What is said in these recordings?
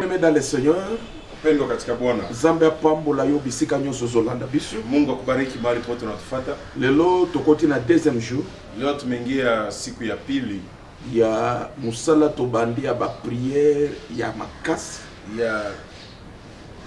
Aimé dans le Seigneur. Upendo katika Bwana. Zambe apambola yo bisika nyoso zolanda bisu. Mungu akubariki mahali pote unatufuata. Lelo tokoti na deuxième jour. Leo tumeingia siku ya pili ya musala tobandia ba prière ya makasi ya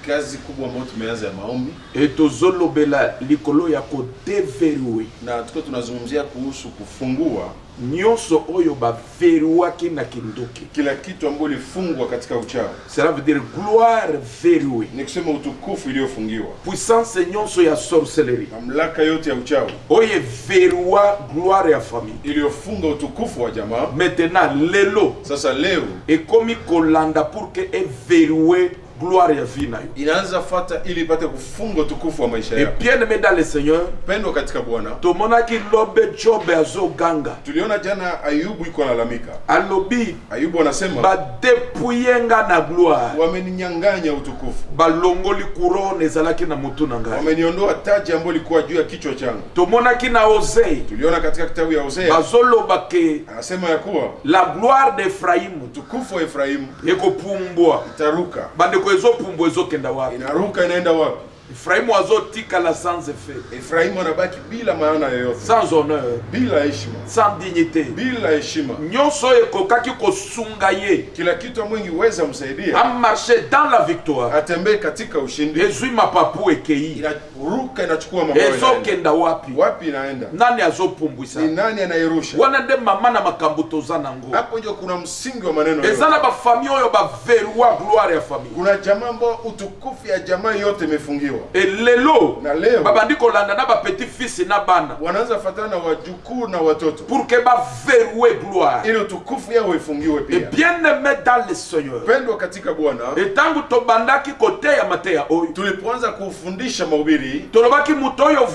kazi kubwa ambayo tumeanza ya maombi. Etozolobela likolo ya ko deverrouiller. Na tuko tunazungumzia kuhusu kufungua nyonso oyo ba verrouaki na kindoki. Kila kitu ambacho ilifungwa katika uchawi. Cela veut dire gloire verrouillée. Ni kusema utukufu iliyofungiwa. Puissance nyonso ya sorcellerie. Mamlaka yote ya uchawi. Oye verroua gloire ya famille. Iliyofunga utukufu wa jamaa. Maintenant lelo. Sasa leo ekomi kolanda pour que e verrouiller gloire ya vie nayo. Inaanza fata ili ipate kufunga utukufu wa maisha yako. Et bien aimé dans le Seigneur, pendo katika Bwana. Tomonaki lobe Job azoganga. Tuliona jana Ayubu iko analalamika. Alobi Ayubu anasema ba depouyenga na gloire. Wameninyang'anya utukufu. Balongoli couronne ezalaki na mutu na ngai. Wameniondoa taji ambayo ilikuwa juu ya kichwa changu. Tomonaki na Hosea. Tuliona katika kitabu ya Hosea. Bazoloba ke anasema ya kuwa la gloire d'Ephraim, utukufu wa Efraimu ekopumbwa. Itaruka. Bandeko ezopumbwa ezokenda wapi? Inaruka inaenda wapi? Efraimu azotikala sans effet. Efraimu anabaki bila maana yoyote. Sans honneur. Bila heshima. Sans dignité. Bila heshima. Nyonso ekokaki kosunga ye. Kila kitu amwengi weza msaidia. A marcher dans la victoire. Atembee katika ushindi. Ezui mapapu ekei. Inaruka inachukua mambo yake. Ezokenda wapi? Wapi inaenda? Nani azopumbwisa? Ni nani anairusha? Wana nde mama na makambo tozana ngo. Hapo ndio kuna msingi wa maneno yote. Ezana ba famille oyo ba verroua gloire ya famille. Kuna jamaa ambao utukufu ya jamaa yote imefungiwa. Elelo na leo babandi kolanda na ba petit fils na bana wanaanza fatana na wajukuu na watoto pour que ba verrouiller gloire ili utukufu yao ifungiwe pia. Et bien aimé dans le Seigneur, pendwa katika Bwana. Etangu tobandaki kote ya mateya oyo tulipoanza kufundisha mahubiri tolobaki mutoyo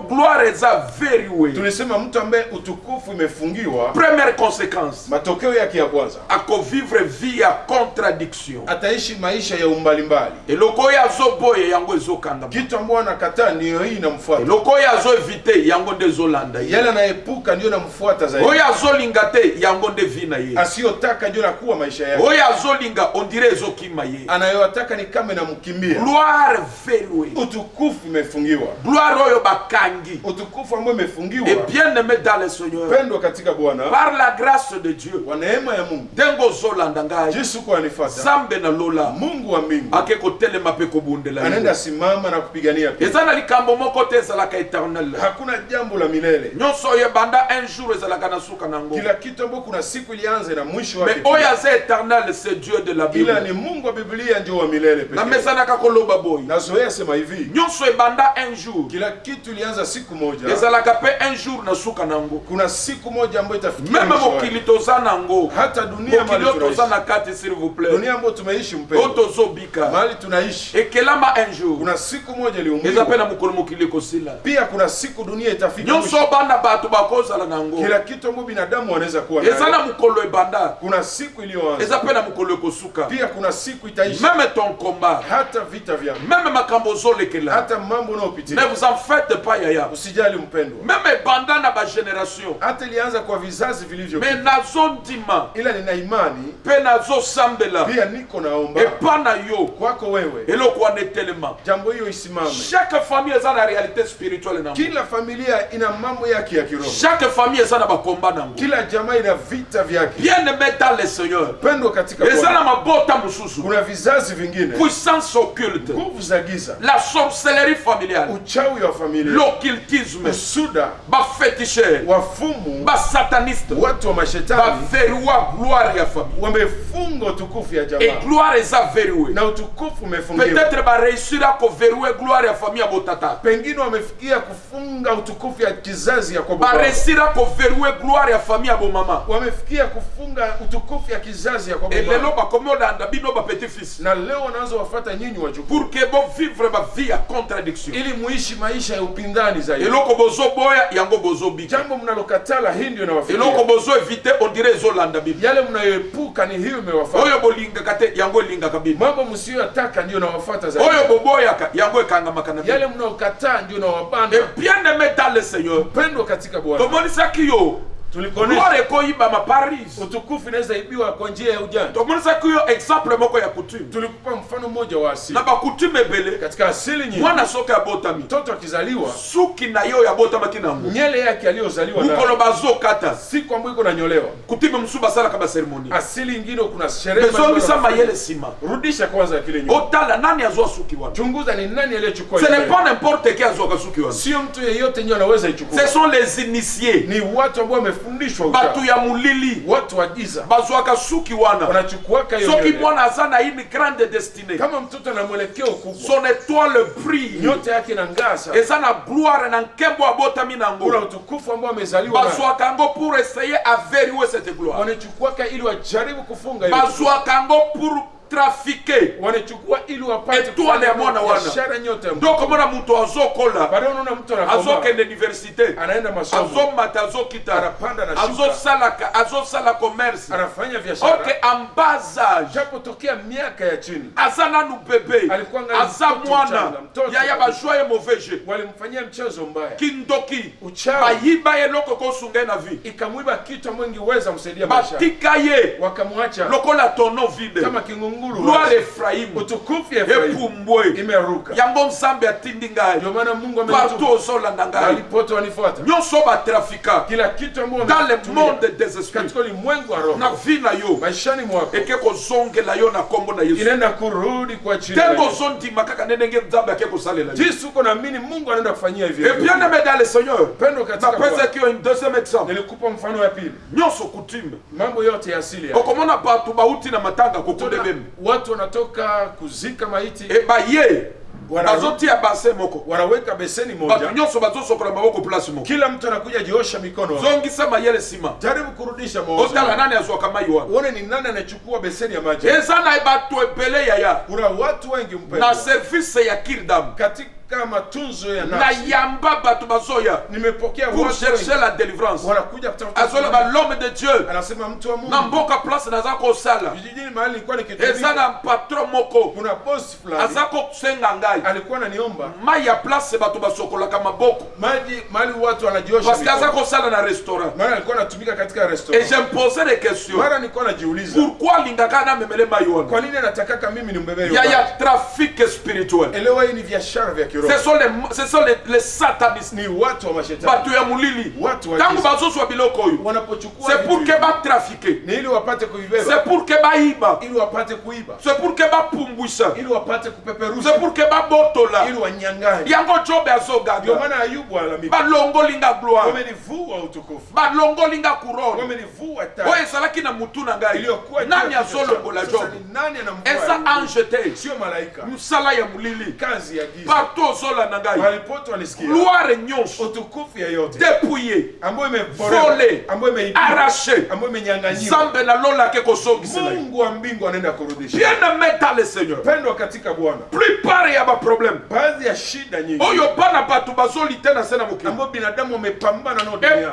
gloire za verrouiller. Tulisema mtu ambaye utukufu imefungiwa, première conséquence, matokeo yake ya kwanza, ako vivre vie ya contradiction, ataishi maisha ya umbalimbali. Eloko ya zoboye yango ezokanga. Kitu ambacho anakataa ndio hii inamfuata. Eloko ya zo evite yango ndezolanda ye. Yale anaepuka ndio namfuata zaidi. Oya zolinga te yango ndevina ye. Asiyotaka ndio nakuwa maisha yake. Oya zolinga ondire ezokima ye. Anayotaka ni kama namkimbia. Gloire verrouillée. Utukufu imefungiwa. Gloire oyo bakangi. Utukufu ambao imefungiwa. Et bien aimé dans le Seigneur, pendwa katika Bwana, par la grâce de Dieu, kwa neema ya Mungu, dengo zolanda ngai Yesu kwa anifuata, Zambe na lola, Mungu wa mbingu akeko telema pe kobundela, anaenda simama na kupigania pia. Ezana likambo moko te ezalaka éternel. Hakuna jambo la milele. Nyonso ye banda un jour ezalaka na suka nango. Kila kitu ambacho kuna siku ilianza na mwisho wake. Mais oya ze éternel, c'est Dieu de la Bible. Ila ni Mungu wa Biblia ndio wa milele pekee. Na mesana kakoloba boy. Na Zoea sema hivi. Nyonso e banda un jour. Kila kitu ilianza siku moja. Ezalaka pe un jour na suka nango. Kuna siku moja ambayo itafikia meme mwisho. Mokili tozana ngo. Hata dunia mahali tozana kati s'il vous plaît. Dunia ambayo tumeishi mpendo. Otozobika. Mahali tunaishi. Ekelama un jour. Kuna siku moja iliumbwa. Ezapena mukolo mokili kosila. Pia kuna siku dunia itafika mwisho. Nyonso bana batu bakozala nango. Kila kitu ambacho binadamu wanaweza kuwa nayo. Ezana mukolo ebanda. Kuna siku iliyoanza. Ezapena mukolo ekosuka. Pia kuna siku itaishi. Même ton combat. Hata vita vyako. Même makambo zolekela. Hata mambo unayopitia. Ne vous en faites pas yaya. Usijali mpendwa. Même banda na ba génération. Hata ilianza kwa vizazi vilivyo. Mais nazondima. Ila nina imani. Pe nazo sambela. Pia niko naomba. Epana yo. Kwako wewe. Eloko wanetelema. Jambo hiyo isimame. Chaque famille a la réalité spirituelle nango. Kila familia ina mambo yake ya kiroho. Chaque famille a ba combat nango. Kila jamaa ina vita vyake. Bien aimé dans le Seigneur. Pendwa katika Bwana. Ezana mabota mususu. Kuna vizazi vingine. Puissance occulte. Nguvu za giza. La sorcellerie familiale. Uchawi wa familia. L'occultisme. Usuda. Ba féticheur. Wafumu. Ba sataniste. Watu wa mashetani. Ba verroua gloire ya famille. Wamefunga utukufu ya jamaa. Et gloire eza verrouée. Na utukufu umefungiwa. Peut-être ba réussir à verrouer gloire ya famille ya botata. Pengine wamefikia kufunga utukufu ya kizazi ya kwa baba. Ba réussir à verrouer gloire ya famille ya bomama. Wamefikia kufunga utukufu ya kizazi ya kwa baba. Et lelo ba komo landa bino ba petit fils. Na leo wanaanza wafuata nyinyi wajukuu. Pour que bon vivre ma vie à contradiction. Ili muishi maisha ya upindani zaidi. Eloko bozo boya yango bozo bika. Jambo mnalokatala hii ndio inawafikia. Eloko bozo evite on dirait zo landa bibi. Yale mnayoepuka ni hiyo imewafuata. Oyo bolinga kate yango linga kabili. Mambo msiyotaka ndio inawafuata zaidi. Oyo boboya yango ekanga makana. Yale mnayokataa ndio inawabanda. Et bien aimé dans le Seigneur. Pendwa katika Bwana. Tomoni sakiyo Gloire ekoyiba ma Paris. Utukufu inaweza ibiwa kwa njia ya ujanja. Tomonesa kuyo exemple moko ya coutume. Tulikupa mfano mmoja wa asili. Na ba coutume bele Katika asili nyingi, mwana soka ya botami. mtoto akizaliwa, Suki na yo ya botama kinango. nyele yake aliyozaliwa nayo, Mukolo bazo kata. siku ambayo iko nanyolewa. Coutume msuba sala kama ceremony. Asili nyingine kuna sherehe. Bezongi sama yele sima. Rudisha kwanza kile nyuma. Otala nani azwa suki wana. Chunguza ni nani aliyechukua Ce ile. n'est pas n'importe qui azwa kasuki wana. Sio mtu yeyote ndio anaweza ichukua. Ce sont les initiés. Ni watu ambao wamefundishwa Batu uchawi. ya mulili. Watu wa giza Bazwa kasuki wana. wanachukua hiyo Soki nywele. mwana azana une grande destinée. Kama mtoto ana mwelekeo kubwa, Son étoile brille. nyota yake inang'aa sana. Eza na gloire na nkembo abotami Kuna nango. utukufu ambao amezaliwa nayo. Bazwa kango pour essayer à verrouiller cette gloire. Wanachukua ili wajaribu kufunga hiyo. Bazwa kango pour trafiquer. Wanachukua ili wapate Étoile ya mwana wana. biashara nyota ya mtu. Donc komona muto azokola. Baadaye unaona mtu anakoma, Azokende université. anaenda masomo, Azomata azokita. anapanda na shuka, Azosala commerce. anafanya biashara. Ok, en bas âge. Japo tokea miaka ya chini Aza nanu bébé. alikuwa ngali Aza mtoto mwana. mchanga, mtoto Yaya kabisa. bajoye mauvais jeu. walimfanyia mchezo mbaya, Kindoki. uchawi, Bayiba ye loko kosunga na vie. ikamwiba kitu ambacho ingeweza msaidia maisha, Batika ye. wakamwacha Lokola tono vide. kama kingunguru. Gloire Ephraim. Utukufu ya Efraimu Epumbwe. imeruka. Yango nzambe atindi ngai. Ndio maana Mungu Partout ametuma ozolanda ngai. walipote wanifuata. Nyonso batrafika. Kila kitu ambacho Dans le wametumia monde des esprits. katika ulimwengu wa roho Na vie na yo. maishani mwako Eke kozongela yo na kombo na Yesu. inaenda kurudi kwa chini. Tembo zondima kaka nenenge nzambe ake kosalela yo. Jinsi uko naamini Mungu anaenda kufanyia hivyo. Et bien aimé dans le Seigneur. Pendo Ma katika pesa Bwana. qui ont une deuxième exemple. Nilikupa mfano wa pili. Nyonso coutume. Mambo yote ya asili ya. Okomona batu bauti na matanga kokude Tuna bemu. watu wanatoka kuzika maiti, E ba ye. Wana- Bazoti ya base moko. wanaweka beseni Batu moja, nyonso bazosokola maboko place moko. kila mtu anakuja jiosha mikono. Zongisa mayele sima. Jaribu kurudisha mawazo. Otala nani azwaka mai wana. Uone ni nani anachukua beseni ya maji. Eza na batu ebele yaya. Kuna watu wengi Na mpendwa, service ya kirdam. katika matunzo ya Na nafsi. yamba batu bazoya. Nimepokea Pour watu chercher wengi la délivrance. wanakuja kutafuta Azola ba l'homme de Dieu. anasema mtu wa Mungu. Na mboka place na zako sala. Vijijini mahali nilikuwa Eza nikitumika, na patron moko. kuna boss fulani Azako kusenga ngai. alikuwa ananiomba Mai ya place batu basokolaka maboko. maji mahali watu wanajiosha Parce que mikono. azako sala na restaurant. Mara alikuwa anatumika katika Et restaurant. je me posais des questions. Mara nilikuwa najiuliza, Pourquoi lingaka na memele mai wana? kwa nini anatakaka mimi nimbebe Il hiyo y a maji? trafic spirituel. Elewa, hii ni biashara vya kiroho. Ce sont les satanistes. Ni watu wa mashetani. Batu ya mulili. Watu wa Tangu giza. bazoswa biloko oyo. Wanapochukua C'est pour vitu que ba trafiquer. ni ili wapate kuibeba, C'est pour que ba iba. ili wapate kuiba, C'est pour que ba pumbwisa. ili wapate kupeperusha, C'est pour que ba botola. ili wanyang'anye. Yango jobe Ndio azogaga. maana Ayubu alalamika, Balongolinga gloire. wamenivua utukufu, Balongolinga couronne. wamenivua taa Oyo ezalaki na mutu na ngai. iliyokuwa juu Nani ya kichwa azolongola changu. Sasa jobe? ni nani anamvua Eza Ayubu? ange te. Sio malaika, Msala ya mulili. kazi ya giza. Partout ozolanda ngai. Walipote wanisikia, Gloire nyonso. utukufu ya yote Dépouillé. ambayo Volé. imepolewa, ambayo imeibiwa, Arraché. ambayo imenyang'anyiwa, Zambe na lola ke kosongisela. Mungu wa mbingu anaenda kurudisha. Bien aimé dans le Seigneur. Pendwa katika Bwana, Plupart ya ba problème. baadhi ya shida nyingi Oyo bana batu bazoli tena sena mokili. ambayo binadamu wamepambana nao duniani,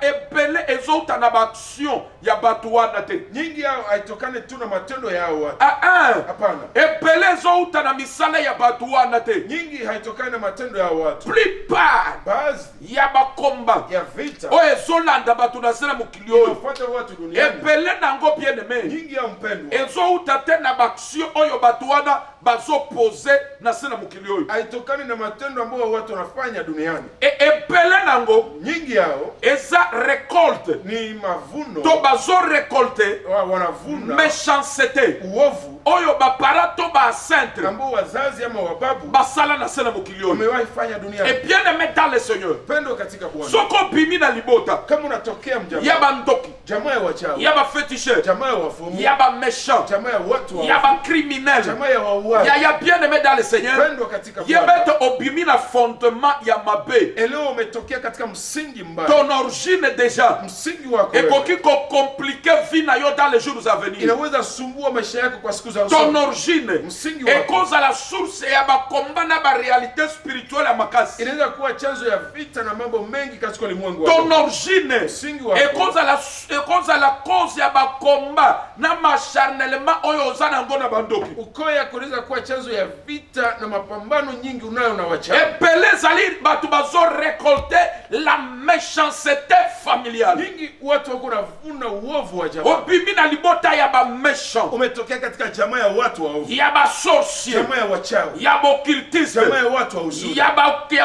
Epele ezouta na ba action ya batu wana te. nyingi yao haitokane tu na matendo yao watu. Ah. Hapana, Epele ezouta na misala ya batu wana te. nyingi haitokane na matendo yao watu. Plupart Baadhi ya bakomba ya vita oyo ezolanda batu na sena mokili oyo. inafuata watu duniani, Epele nango bien aimé. nyingi yao mpendwa, Ezouta te na ba action oyo batu wana bazopose na sena mokili oyo. haitokani na matendo ambayo watu wanafanya duniani. Epele nango Nyingi yao eza récolte ni mavuno, to bazo récolte wanavuna méchanceté uovu oyo bapara to bacentre ambao wazazi ama wababu basala na sena mokili oyo. wamewahi fanya duniani. Et bien aimé dans le Seigneur, Pendwa katika Bwana, soko pimi na libota kama unatokea mjamaa, ya bandoki jamaa ya wachawi, ya baféticheur jamaa ya wafumu, ya baméchant jamaa ya watu ya wa bacriminel jamaa ya wauaji, ya bien aimé dans le Seigneur, pendwa katika Bwana, yebete obimi na fondement ya mabe. eleo umetokea katika msingi mbaya. Ton origine déjà Msingi wako wewe ekoki compliquer vie na yo dans les jours à venir. Inaweza sumbua maisha yako kwa siku za Ton origine msingi et wako cause à la source ya ba combat na ba réalité spirituelle ya makasi. inaweza kuwa chanzo ya vita na mambo mengi katika ulimwengu Ton wako. origine Msingi wako et cause à la cause ya ba combat na macharnellement oyo ozana ngona bandoki. ukoya yako inaweza kuwa chanzo ya vita na mapambano nyingi unayo na wachawi. Epele zali batu bazo récolter la méchanceté familiale. Nyingi watu wako navuna uovu wa jamaa. Obimi na libota ya ba méchant, Umetokea katika jamaa ya watu waovu, ya ba sorcier, jamaa ya wachawi, ya ba occultiste, jamaa ya watu wa usuri, ya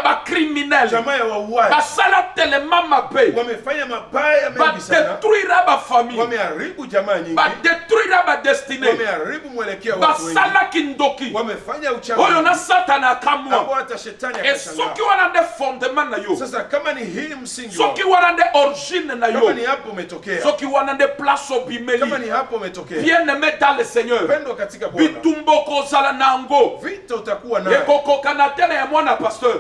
ba criminel, jamaa ya wauaji. basala tellement mabe, Wamefanya mabaya ba mengi sana, détruira ba famille, wameharibu jamaa nyingi, ba détruira ba destinée, wameharibu mwelekeo wa watu wengi, basala kindoki wamefanya uchawi oyo na satana ambao akamwa. hata shetani Et akashangaa. soki wana de fondement na yo, Sasa kama ni hii msingi wako, soki wana de origine na kama yo, ni hapo umetokea, soki wana de place kama obimeli, ni hapo umetokea, bien aimé dans le Seigneur, pendwa katika Bwana, bitumbo kozala nango, vita utakuwa nayo. ekokokana tena ya mwana pasteur,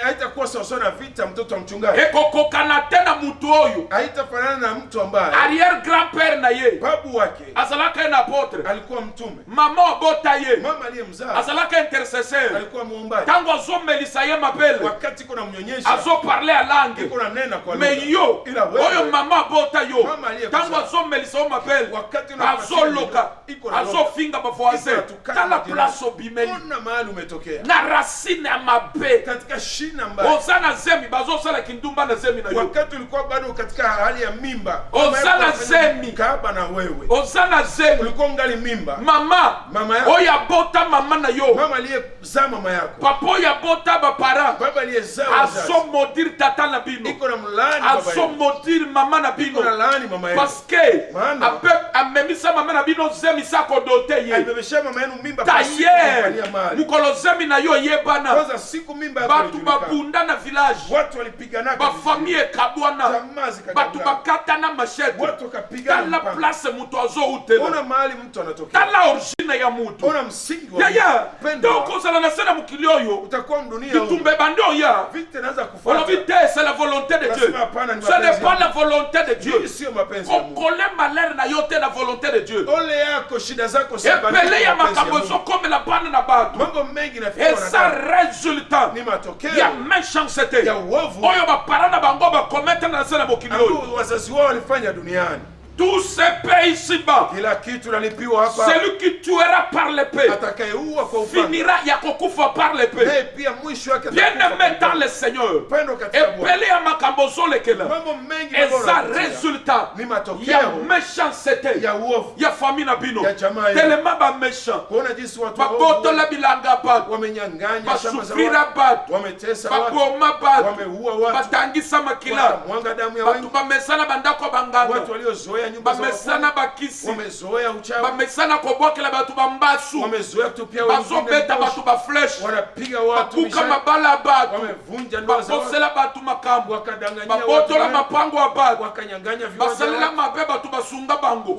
Haitakuwa sawasawa na vita mtoto wa mchungaji, ekokokana tena mutu oyo haitafanana na mtu ambaye arrière grand-père na ye babu wake azalaka ena apôtre, alikuwa mtume, mama abota ye mama aliyemzaa azalaka intercesseur, alikuwa muombaji. tango azomelisa ye mabele Wakati kuna mnyonyesha azoparle a langue, iko na nena kwa me lugha, yo ila wewe oyo mama abota yo mama aliyekuzaa, tango azomelisa yo mabele wakati unapatia azoloka iko na loka, azofinga bavoisin iko natukana tala majirani. place obimeli Ona mahali umetokea na racine ya mabe katika shina mbaya. oza na zemi bazosala kindumba na zemi na yo, Wakati ulikuwa bado katika hali ya mimba, ozala zemi kaba na wewe oza na zemi ulikuwa ungali mimba, mama yako, oyo abota mama na yo, mama aliyezaa mama yako, papa oyo abota baparent baba aliyezaa wazazi, azomodire tata na bino, iko na mlaani baba yako, azomodire mama na iko bino, na laani mama yako, parce que Maana amemisa mama na bino zemi sa kodote ye alibebesha mama yenu mimba tayer mukolo zemi na yo yebana, kwanza siku mimba yako batu ilijulikana. babunda na village, Watu walipigana, bafamille ekabwana, jamaa zikagabana, batu bakata na machete, watu wakapigana tala mpanga. place mutu azoutela, Ona mahali mtu anatokea, tala origine ya mutu ona msingi wa yaya pendo, ndio kozala na sena mukili oyo utakuwa mdunia huko. bitumbe bande oya Vita inaanza olobi kufuata, te c'est la volonté de Dieu, Unasema hapana, ni ce n'est mapenzi pas ya la volonté de Dieu, hii sio mapenzi ya Mungu. kokole malere na yo te na volonté de Dieu, Ole yako shida zako si epele ya mapenzi ya makambo Mungu. ezokomela bana na bato, Mambo mengi na et ça résultat ni matokeo ya méchanceté ya uovu oyo bapara na bango bakomete na sena mokili oyo. ambao wazazi wao walifanya duniani. Tout se paye ici-bas. Kila kitu nalipiwa hapa. Celui qui tuera par l'épée Atakayeua kwa upanga finira ya kokufa par l'épée. naye pia mwisho wake Bien atakufa aimé kwa dans le Seigneur, upendo katika Bwana. epele ya makambo zolekela, Mambo mengi et ambayo ça unapitia résultat ni ya matokeo méchanceté ya uovu, ya famille na bino, ya jamaa yenu. tellement ba méchant, Kuona jinsi watu babotola bilanga bato, wamenyang'anya shamba za basufrira watu, bato, wametesa watu, baboma bato, wameua watu, batangisa makila, wakamwaga damu ya bato wengi, bamesana bandako banganga, watu waliozoea nyumba za bamesana wakuu, bakisi, wamezoea uchawi, bamesana kobwakela bato bambasu, wamezoea kutupia wengine bazobeta mikosi, bato baflesh, wanapiga watu babuka mishale, mabala ya bato, wamevunja ndoa za watu, bakosela bato makambo, wakadanganyia watu, babotola mapango ya bato, wakanyang'anya viwanja basalela watu, mabe bato basunga bango.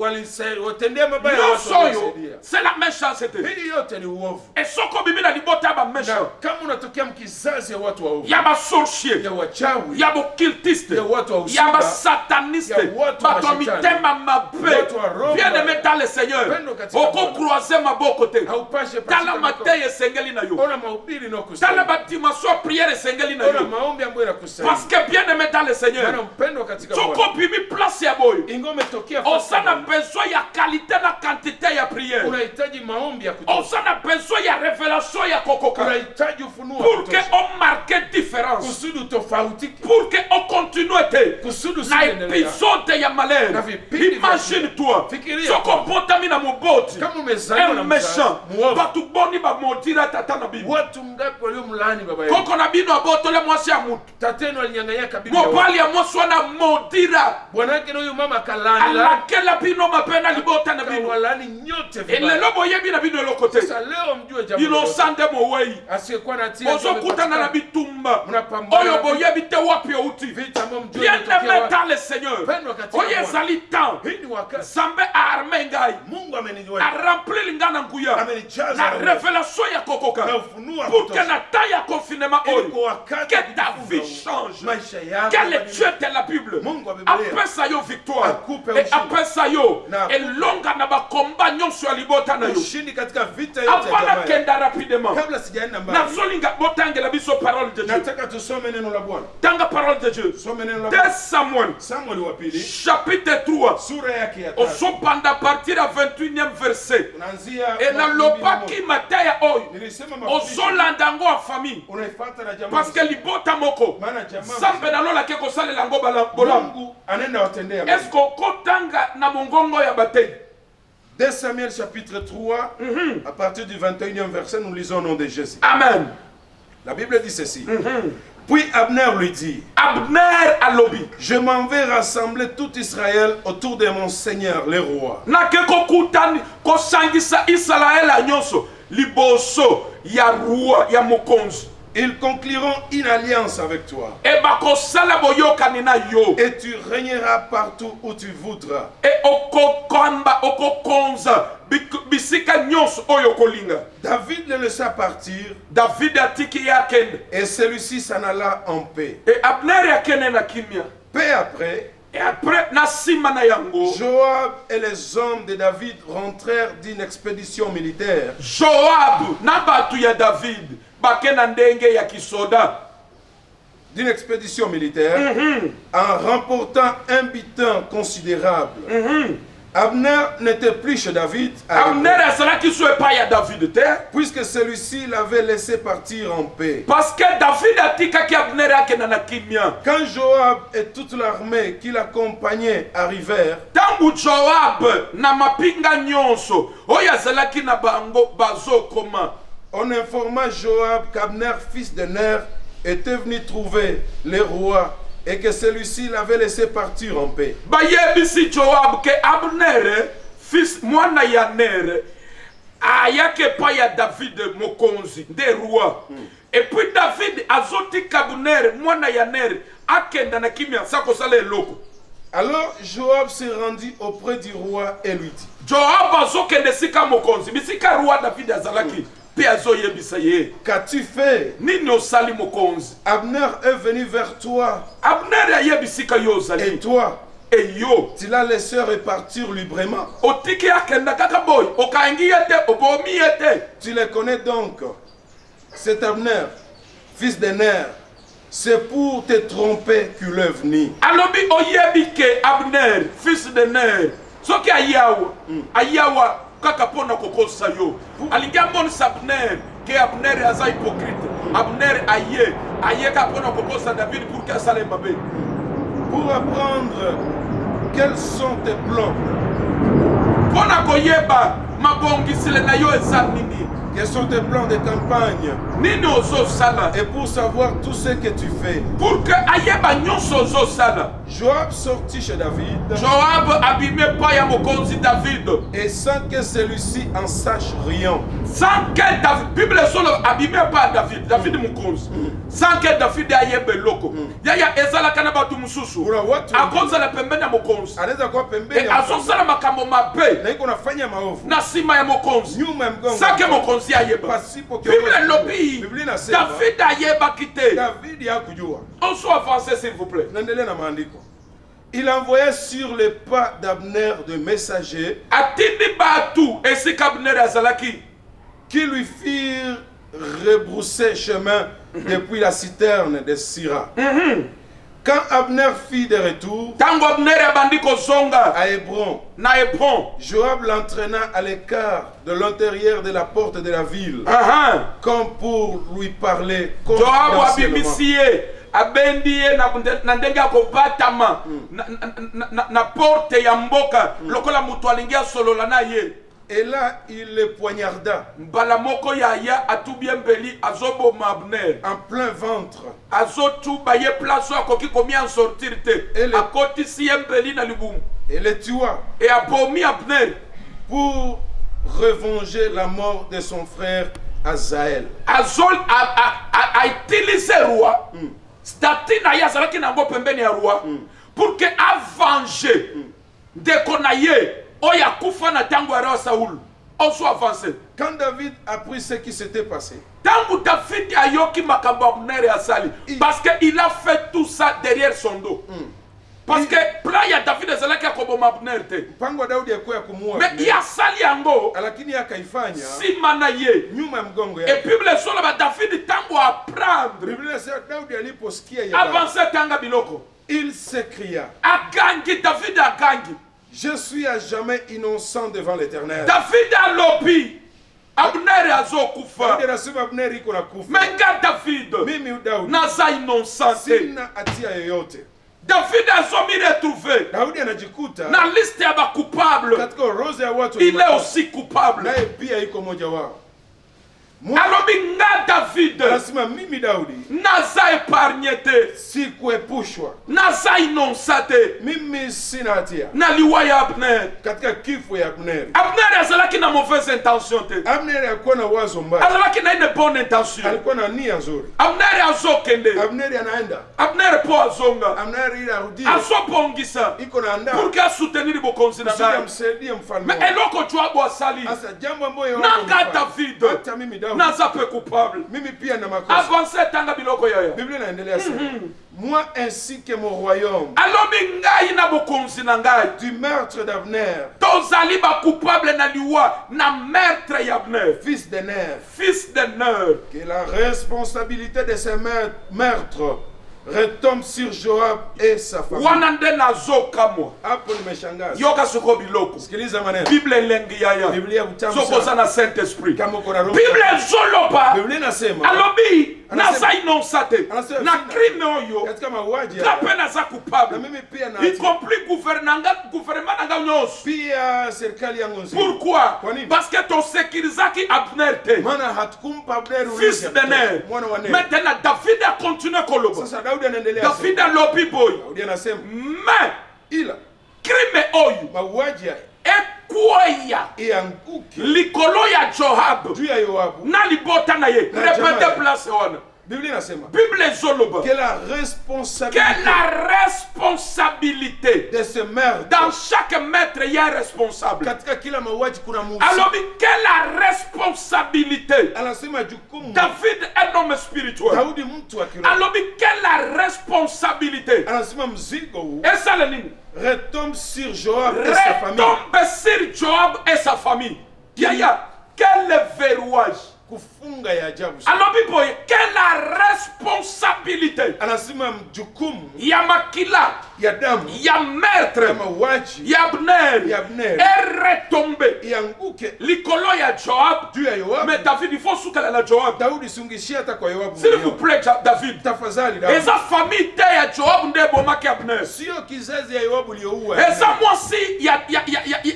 watendea mabaya watu Nyonso oyo waliosaidia. c'est la méchanceté. Hili yote ni uovu. Et soko bibi na libota ya Na baméchant, kama unatokea mkizazi ya watu waovu, ya basorcier, ya wachawi, ya bokiltiste, ya watu wa ya ushirika, basataniste, ya watu wa bato ya mashetani, mitema mabe, watu wa roho bien aimé mbaya, dans le Seigneur, pendo katika oko Bwana. croiser maboko te, haupashe tala pasika mateye esengeli na yo, mikono. Ona mahubiri na tala kusema, badimension ya prière esengeli na ona yo, maombi ambayo inakusaidia. parce que bien aimé dans le Seigneur, Maana mpendo katika soko Bwana. bibi place ya boyo, Ingo umetokea osana besoin ya qualité na quantité ya prière, unahitaji maombi ya kutosha. osana besoin ya révélation ya kokoka, Unahitaji ufunuo wa pour que kutosha. on marque différence, Kusudi utofautike. pour que on continue te Kusudi na usiendelea. episode ya malheur. Na vipindi vya Imagine toi, Fikiria soko kwamba potami na moboti, kama umezaliwa na un méchant, muovu, batu boni bamotira tata na bino, watu ngapi waliomlaani baba yenu? koko na bino abotole mwasi ya mutu, Tatenu alinyang'anya kabila ya watu. mobali ya mwasi wana motira, Bwana yake na huyu mama kalani la alakela bino mapena libota na bino, kawalani nyote vibaya. elelo boyebi na bino elokote, Sasa leo mjue jambo lolote. inosande mowei, Asiyekuwa na hatia ozokutana na bitumba, mnapambana oyo na boyebi te wapi outi, vita ambavyo mjue bien imetokea aimé wapi. dans le Seigneur, Pendwa katika oyo Bwana. ezali temps Hii ni wakati Zambe arme ngai Mungu ameniweka, remplir ngana nguya amenijaza na na uwezo, révélation ya kokoka na ufunuo wa pour que kutosha. na temps ya confinement Ili oyo kwa wakati que wa ta kujifunza vie change. maisha yako Quel est yabadilike. Dieu de la Bible? Mungu wa Biblia Apesa yo victoire. akupe Et ushindi. apesa yo Na akupe elonga na bakomba nyonso ya libota na yo. ushindi katika vita yote ya Avant jamaa. kenda rapidement. Kabla sijaenda mbali, Nazolinga botangela biso parole de Dieu. nataka tusome neno la Bwana. Tanga parole de Dieu. Tusome neno la 2 Bwana. Samuel Samuel wa pili chapitre 3. sura yake ya 3. Osopanda partir à 21e verset. Unaanzia Et na lopaki mataya oyo. nilisema mafundisho Ozolanda yango en famille. unaifuata na jamaa. Parce que libota moko. Maana jamaa Zambe nalolaki kosalela yango bolamu. Mungu anaenda watendea. Est-ce kotanga na mongongo ya batei? 2 Samuel chapitre 3 à partir du 21e verset, nous lisons au nom de Jésus. Amen. La Bible dit ceci. Puis Abner lui dit, Abner alobi. je m'en vais rassembler tout Israël autour de mon Seigneur, le roi. Nake kokutani kosangisa Israela nyonso liboso ya roi ya mokonzi. Ils concluront une alliance avec toi. E bakosala boyokani na yo. Et tu régneras partout où tu voudras. E okokonza bisika nyonso oyo kolinga. David le laissa partir David atiki yakende. et celui-ci s'en alla en paix. Et Abner yakende na kimia. Peu après, Et après na sima na yango, Joab et les hommes de David rentrèrent d'une expédition militaire. Joab na batu ya David bakena ndenge ya kisoda. D'une expédition militaire en remportant un butin considérable. Abner n'était plus chez David à Abner l'époque, azalaki so epai ya David te. puisque celui-ci l'avait laissé partir en paix. Parce que David atikaki Abner akenda na kimia. Quand Joab et toute l'armée qui l'accompagnait arrivèrent, Tangu Joab na mapinga nyonso oyo azalaki na bango bazokoma. on informa Joab qu'Abner, fils de Ner, était venu trouver le roi et que celui-ci l'avait laissé partir en paix. Bayebisi Joab ke Abner fils mwana ya Ner ayake pa ya David mokonzi nde roi. Et puis David azotika Abner mwana ya Ner akenda na kimia sakosala eloko. Alors Joab se rendit auprès du roi et lui dit, Joab azokende sika mokonzi bisika roi David azalaki pe azoyebisa ye. qu'as-tu fait? Nini osali mokonzi? Abner est venu vers toi Abner ayebisika yo et ozali. toi, Et yo tu l'as laissé repartir librement. otiki akenda kaka boy okaingi yete obomi yete. Tu le connais donc. C'est Abner, fils de Ner. C'est pour te tromper qu'il est venu. Alobi oyebi ke Abner fils de Ner soki ayawa kaka pona kokosa yo alingi amonisa Abner ke Abner aza hypocrite. Abner aye ka pona kokosa David pour que asale mabe. Pour apprendre quels sont tes plans, Pona koyeba mabongisile na yo eza nini. quels sont tes plans de campagne, Nini ozosala et pour savoir tout ce que tu fais. pour que ayeba nyonso ozosala. Joab sortit chez David Joab abime pa ya mokonzi David et sans que celui-ci en sache rien. sans que David Bible solo abime pa David mokonzi sans que David ayebe loko yaya ezalaka na batu mususu Kuna watu akozala pembeni ya mokonzi anaweza kuwa pembeni e ya azosala makambo mabe na iko nafanya maovu na sima ya mokonzi nyuma ya mgongo sake mokonzi ayeba. pasipo Bible lobi Biblia inasema David ayebaki te. David hakujua. On soit avancé s'il vous plaît. Naendelea na maandiko. Il envoya sur les pas d'Abner de messagers Atindi batu esika Abner azalaki qui lui firent rebrousser chemin depuis la citerne de Sira. Quand Abner fit de retour tango Abner abandi kozonga à Hébron, na Hebron. Joab l'entraîna à l'écart de l'intérieur de la porte de la ville, comme pour lui parler Joab confidentiellement. abimisi ye abendi ye na ndenge ya kobatama na porte ya mboka lokola mutu alingi asolola na ye. Et là, il le poignarda Mbala moko yaya atubi mbeli azoboma Abner en plein ventre. azotuba ye place akoki komi en sortir te Ele- akotisi ye mbeli na libumu Et le tua et abomi Abner pour revenger la mort de son frère Azaël. azol a utilisé roi statut na ye azalaki nango pembeni ya roi pour que avenger ndeko na ye oyo akufa na ntango ya roi Saul oso avance. Quand David a pris ce qui s'était passé, Tango David ayoki makambo Abner asali, parce que il a fait tout ça derrière son dos. Parce que plan ya David ezalaki akoboma Abner te. mpango wa Daudi yakuwa ya kumuua Mais Abner, il a sali yango lakini akaifanya sima na ye. nyuma ya mgongo Et yake. puis le solo ba David tango apprendre Biblia inasema Daudi aliposikia ya habari, avancer tanga biloko. il s'écria, Agangi David agangi. je suis à jamais innocent devant l'Éternel. David alobi Abner azokufa. Daudi anasema Abner iko na kufa. Menga David Mimi Daudi naza innocente. sina hatia yoyote. David azomi retrouvé Daudi anajikuta na liste ya ba coupable. katika orodha ya watu Il est wenye aussi coupable. naye pia iko moja wao. Alobi nga David Anasema mimi Daudi naza épargné te, sikuepushwa, naza innocent te mimi sina hatia na liwa ya Abner. katika kifo ya Abneri. Abner azalaki na mauvaise intention te, Abneri alikuwa na wazo mbaya, azalaki na une bonne intention. alikuwa na nia nzuri. Abner azokende, Abneri anaenda, Abner po azonga, Abneri ile arudi azobongisa iko na anda pour que asoutenir bokonzi na kusudi ngai. amsaidie mfalme Mais wake. eloko Joabu asali Sasa jambo ambayo nanga David hata mimi Daudi naza pe coupable. mimi pia na makosa. Avancer tanga biloko yaya. Biblia inaendelea sema, moi ainsi que mon royaume Alobi ngai na bokonzi na ngai du meurtre d'Abner, tozali ba coupable na liwa na meurtre ya Abner fils de Ner, fils de Ner. que la responsabilité de ces meurtres retombe sur Joab et sa famille. Wana nde nazokamwa Hapo nimeshangaza. yoka soko biloko. Sikiliza maneno. Bible elengi yaya Biblia utamu soko sana. sana Saint Esprit. Kama uko na roho. Bible ezoloba Biblia inasema alobi Anasema- naza innocente Anasema na sina- crime oyo katika mauaji haya, kape naza na coupable mimi pia na y compris gouvernement nanga nyonso. pia serikali yangu nzima. Pourquoi? Kwa nini? Parce que tosekirizaki Abner te, Maana hatukumpa Abner fils ulinzi de ya Ner. mtoto, mwana wa Ner. Maintenant David a continué koloba. Sasa Daudi anaendelea David sema. a lobi boy. Daudi anasema Mais ila crime oyo mauaji haya ekweya ianguke likolo ya Joab juu ya Yoabu. na libota na ye. Na Répétez jamaa. place wana. Biblia inasema Bible ezoloba que la que responsabilité la responsabilité de ce meurtre, dans chaque maître il y a un responsable. katika kila mauaji kuna mhusika. Alors que la responsabilité. Anasema jukumu David un homme spirituel. Daudi mtu wa kiroho. Alors que la responsabilité. Anasema mzigo huu Et ça le nini? retombe sur Joab et sa famille. Retombe sur Joab et sa famille. Yaya, quel verrouage. Kufunga ya ajabu sana. Alors boy, quelle la responsabilité. Anasema jukumu Ya makila, ya damu ya meurtre, ya mauaji ya Abner, ya Abner est retombé. ianguke Likolo ya Joab. juu ya Yoabu. Mais David, il faut soukala la Joab. Daudi sungishia hata kwa Yoabu S'il vous mwenyewe. plaît, David. Tafadhali Et Daudi. sa famille te ya Joab nde bomaki Abner. Sio kizazi ya Yoabu liyoua. Et ça moi aussi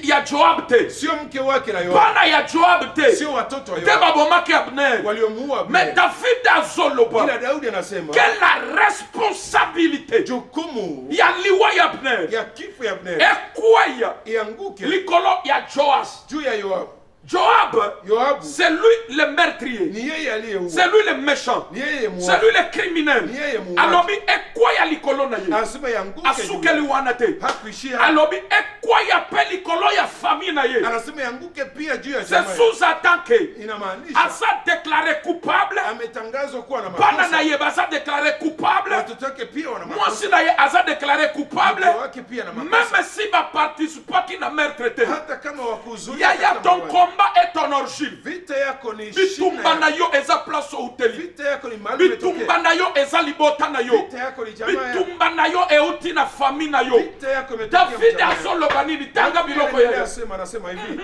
ya Joab te. Sio mke wake na Yoabu. Pana ya Joab te. Sio watoto wa Te Yoabu babomaki Abner. waliomuua Mais Abner. David azoloba. Ila Daudi anasema Quelle la responsabilité jukumu ya liwa ya Abner. ya kifo ya Abner Ekweya ianguke likolo ya Joas. juu ya Yoabu. Joab, Yoabu c'est lui le meurtrier. ni yeye aliyeua, C'est lui le méchant. ni yeye C'est muuaji. lui le criminel. Ni yeye muuaji. Alobi ekweya likolo na ye. Anasema ianguke juu Asukeli yake. wana te. Hakuishia hapo. Alobi ekweya pe likolo ya famille na ye. Anasema ianguke pia juu ya C'est jamaa. sous-entend que Inamaanisha asa déclaré coupable. ametangazwa kuwa na Bana na makosa. ye basa déclaré coupable. Watoto wake pia wana Moi makosa. si na ye asa déclaré coupable. Mke wake pia na makosa. Même si ba participant na meurtre te. Hata kama wakuzuia Yaya katika ton mauaji. combat est ton origine. Vita yako ni Bitumba shina na ya- yo eza place hoteli. Vita yako ni mahali Bitumba umetokea. na yo eza libota na yo. Vita yako ni jamaa ya- Bitumba na yo euti na famille na yo. Vita yako imetokea David mjamaa ya- azoloba nini tanga biloko Biblia ya. anasema hivi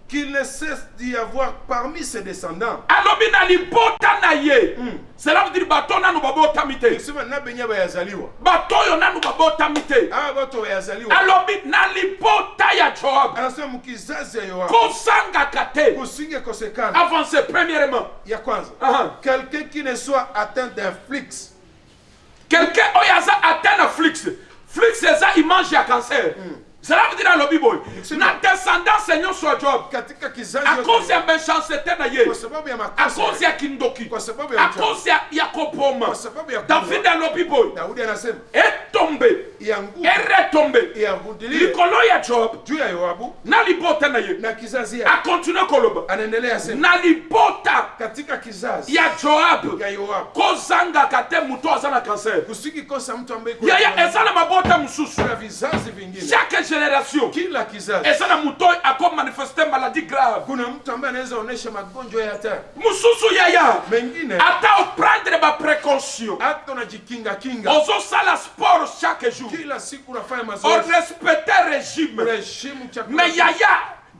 qu'il ne cesse d'y avoir parmi ses descendants. Alobi na libota na ye. Cela veut dire bato nanu babota mite. Nikisema na benye bayazaliwa. Bato yo nanu babota mite. Hawa watu wayazaliwa. Alobi na libota ya Joab. Anasema mkizazi ya Yoabu Kosanga kate. kusinge kosekana. Avancez premièrement. Ya kwanza. Aha. Quelqu'un qui ne soit atteint d'un flix. Quelqu'un oyaza atteint na flix. Flix eza image ya cancer. Cela veut dire alobi boy. Na descendance enyo soit Joab. Katika kizazi À cause yote. ya méchanceté na ye. Kwa sababu ya À makosa. cause ya kindoki. Kwa sababu ya À uchawi. cause ya kopoma. Kwa sababu ya David alobi boy. Daudi anasema Et ton tombé ianguke et retombé iarudilie likolo ya Job juu ya Yoabu na libota na ye na kizazi yake. akontinue koloba Anaendelea sema na libota katika kizazi ya Joab ya Yoabu kozangaka te muto aza na cancer kusiki kosa mtu ambaye yaya eza na mabota mosusu kuna vizazi vingine, chaque génération kila kizazi eza na muto ako manifeste maladie grave kuna mtu ambaye anaweza onesha magonjwa ya hatari mosusu yaya mengine, ata oprendre ba précaution hata unajikinga kinga ozosala sport chaque jour kila siku, unafanya mazoezi, orespecte régime unaheshimu chakula. mais yaya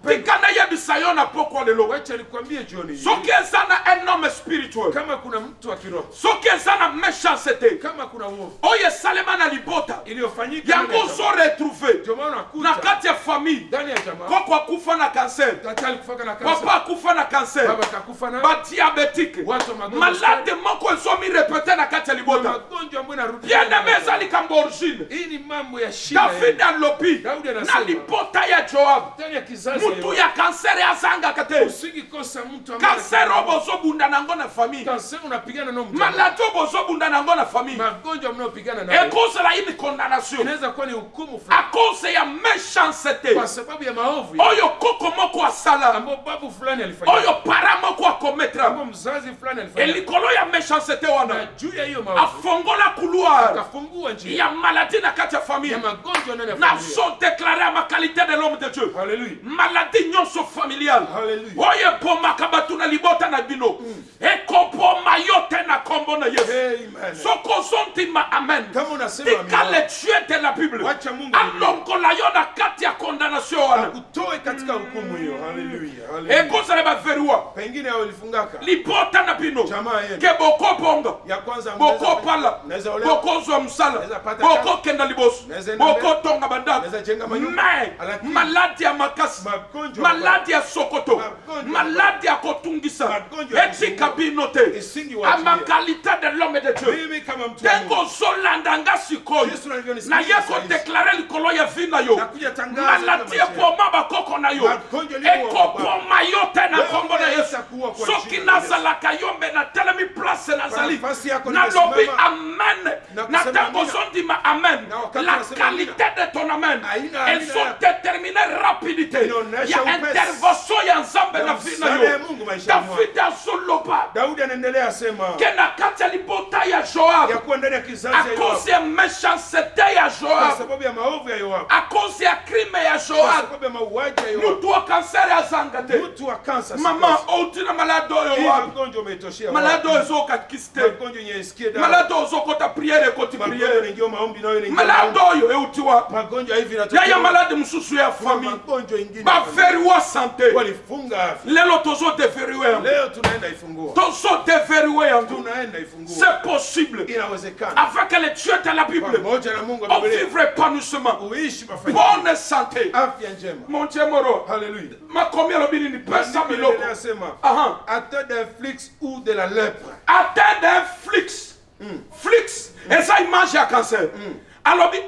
tikana yebisa yo na pokwa lelo Wacha nikwambie jioni hii, soki eza na un homme spirituel kama kuna mtu wa kiroho, soki eza na méchanceté kama kuna uovu oyo esalema na libota iliyofanyika yango ozoretrouve ndio maana na unakuta kati ya famille ndani ya jamaa koko akufa na cancer tata alikufa na kansa, papa akufa na cancer baba akakufa na badiabétique watu wa magonjwa malade moko ezomi repete na kati ya libota magonjwa ambayo narudi. bien-aimé eza likambo origine Hii ni mambo ya shida. david alobi Daudi na anasema libota ya joab ndani ya kizazi mutu ya cancer azangaka te usingikosa mtu ambaye cancer oyo bozobunda nango na famille kansa unapigana na mtu, maladi oyo bozobunda nango na famille magonjwa mnayopigana nayo ekozela ini condamnation inaweza kuwa ni hukumu fulani a cause ya méchanceté kwa sababu ya maovu oyo koko moko asala ambao babu fulani alifanya, oyo para moko akometra ambao mzazi fulani alifanya, elikolo ya méchanceté na wana juu ya hiyo maovu afongola couloir akafungua njia ya maladie na kati ya ya famille magonjwa ndani ya na familia. so déclaré à ma qualité de l'homme de Dieu Haleluya, maladie nyonso familiale haleluya, oyo epomaka bato na libota na bino ekopoma yo te na kombo na yesu amen. soko ozontima amen Kama unasema tika amina, le dieu de la bible wacha Mungu alongola yo na kati ya condamnation wana akutoe katika hukumu hiyo. Haleluya, haleluya. ekozala baveriwa Pengine hao walifungaka libota na bino jamaa yenu ke bokobonga ya kwanza, bokopala mnaweza olewa, bokozwa msala Mnaweza pata bokokenda liboso Mnaweza enda bokotonga bandako mnaweza jenga manyumba, me lakini maladi ya makasi magonjwa maladi ya sokoto Magonjwa maladi ya kotungisa Magonjwa ya etika bino te isingiwachilia. ama kalite de l'homme de Dieu mimi kama mtu wa tengo Mungu, ozolanda nga sikoyo Yesu alivyonisikia na ye kodeklare likolo ya vi na yo nakuja tangaza maladi epoma bakoko na yo Magonjwa liyo ekopoma yo te na Wewe kombo na yesu utakuwa kwa soki jina la Yesu. nazalaka yo mbe natelemi place nazali nafasi yako nalobi nimesimama, amen na na kusema tango amina. ozondima amen Na wakati la unasema qualité de ton amen Aina, aina. ezodetermine rapidité Inaonesha ya upesi. intervention ya nzambe Ya na vi na msaada ya yo Mungu maishani mwako. david azoloba Daudi anaendelea asema ke na kati ya libota ya joab ya kuwa ndani ya kizazi a ya Yoabu cause ya méchanceté ya kwa joab sababu ya maovu ya Yoabu, a cause ya crime ya kwa joab sababu ya mauaji ya Yoabu, mutu wa kansere azanga te mtu wa kansa. mama outina malade oyo hii wapi magonjwa umeitoshea malade oyo wapi? ezokakisi te Magonjwa yenye isikie dawa, malade oyo ezokota priere ekoti magonjwa priere yenye maombi nayo yenye malade oyo euti wapi magonjwa hivi inatokea. yaya malade mosusu ya Kuna famille magonjwa ingine baveriwa sante walifunga afya, lelo tozodeveriwe yango leo tunaenda ifungua, tozodeveriwe yango tunaenda ifungua. c'est possible Inawezekana avec le Dieu de la Bible pamoja na Mungu on wa Biblia vivre épanouissement uishi mafanikio, bonne santé afya njema. mon Dieu moro Haleluya. makomi alobini ni pesa Maandiko biloko yanaendelea sema aha atteint d'un flix ou de la lèpre. atteint d'un flix flix eza image ya cancer alobi